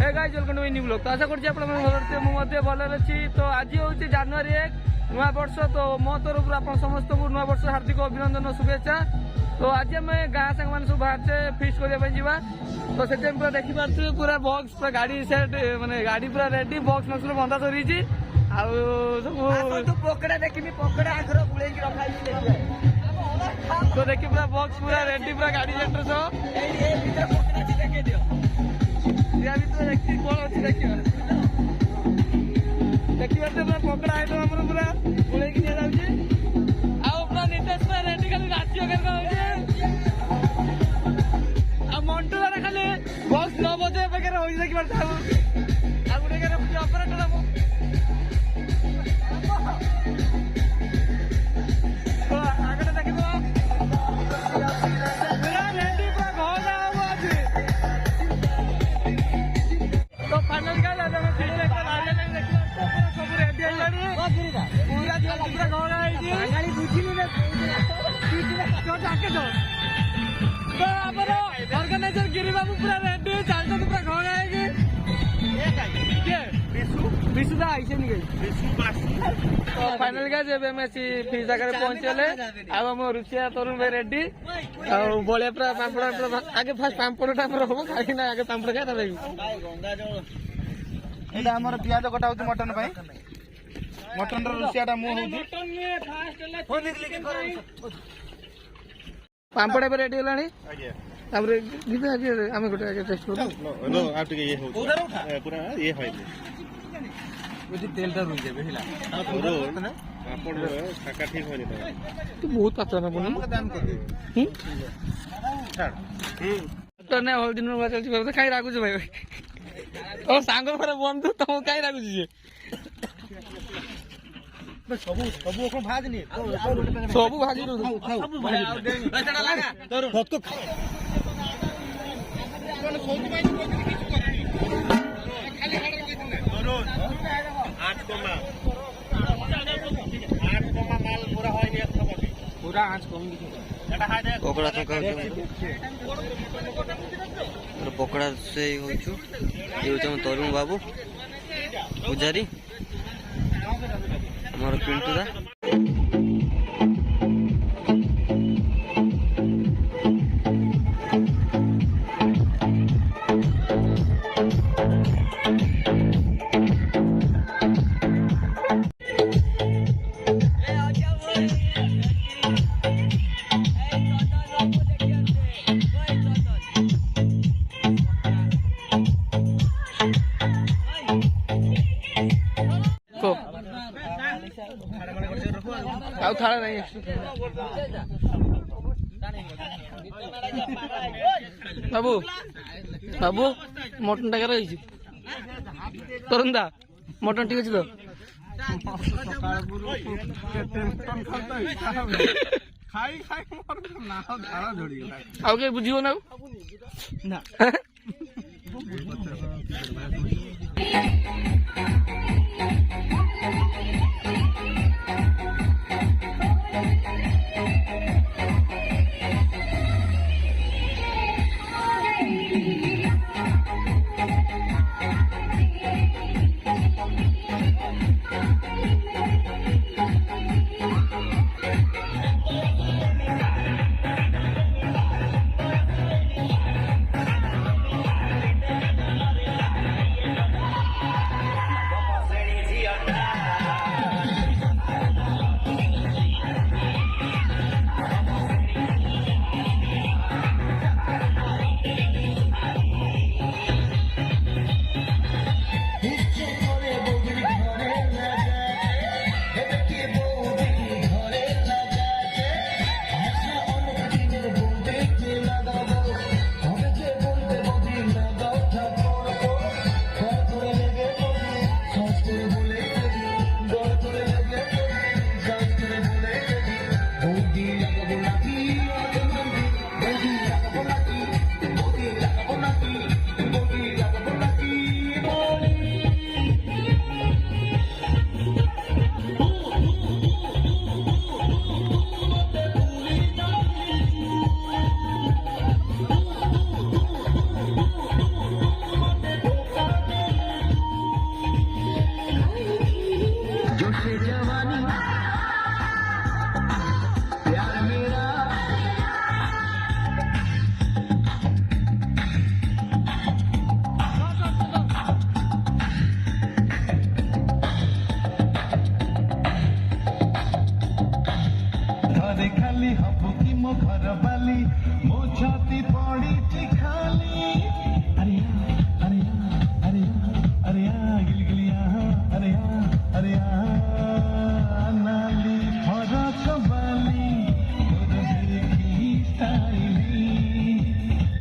Hey guys welcome to my new blog. तो आशा करछि आपण मन मु मध्ये भल अछि। तो आज होछि जनवरी 1 नया वर्ष। तो मो तरफ आपण समस्त को नया वर्ष हार्दिक अभिनंदन शुभेच्छा। तो आज आम गाँ सांग मान सब बाहर से फिस्ट करने जावा। तो से पूरा देखी पार्थे पूरा बॉक्स पूरा गाड़ी सेट माने गाड़ी पूरा रेडी बॉक्स मक्स बंधा सरी सब पकड़ा देखी पकड़ा आखर बुले तो देखी पूरा बॉक्स पूरा रेडी पूरा गाड़ी सेटर सब देखी कौन अच्छी देखिए देखिए पूरा पकड़ा आइटम आम पूरा बुले जाऊँगी पूरा नितेश पूरा रेडी खाली नाची मंटू वाले खाली बॉक्स न बजे पाखे हो देखिए ऑपरेटर आगे देखिए पूरा रेडी पूरा घर तो फाइनल क्या सब रेडी पूरा घर ऑर्गेनाइजर गिरी बाबू पूरा रेडी चलते पूरा घर आएगी विशुदा ऐसे नहीं गई तो फाइनल क्या जब हम फिर जगह पहुंचले आम रुचिया तरुण भाई रेडी बड़े पूरा पापड़ आगे फास्ट पापड़ा हम खाई ना आगे पापड़ क्या এটা আমার পিয়াজ কটা হচ্ছে মটন পাই মটন র রুচিয়াটা মু হচ্ছে पापड़ एबे रेडी होलानी तापर गीता आगे आमे गोटे आगे टेस्ट करू नो आप टिके ये हो पूरा ये होय बुझी तेलटा रुई देबे हिला पापड़ काका ठीक होनी तू बहुत पातला ना बने दाम कर दे छाड़ तो ने होल दिन में चल छी खाई राखु छ भाई ओ सांग पर बंधु तुम खाई राखु छी सब सब को भाज नहीं सब भाजी रो सब भाजी पैसा लगा तोर खत को कोन सोती भाई को किछु करनी खाली खाड़ के दिन तोर 8 कोमा माल पूरा होय ने पूरा 8 कोम की एटा हाय दे पकड़ा तो कर पकड़ा से होछु ये हम तरुण बाबू पुजारी हमारा पिंटू दा ଆଉ ଥାଳ ନାହିଁ ବାବୁ ବାବୁ ମଟନ ଟା ରହିଛି ତରୁଣ ଦା ମଟନ ଠିକ ଅଛି ତ ଆଉ କେହି ବୁଝିବ ନା घर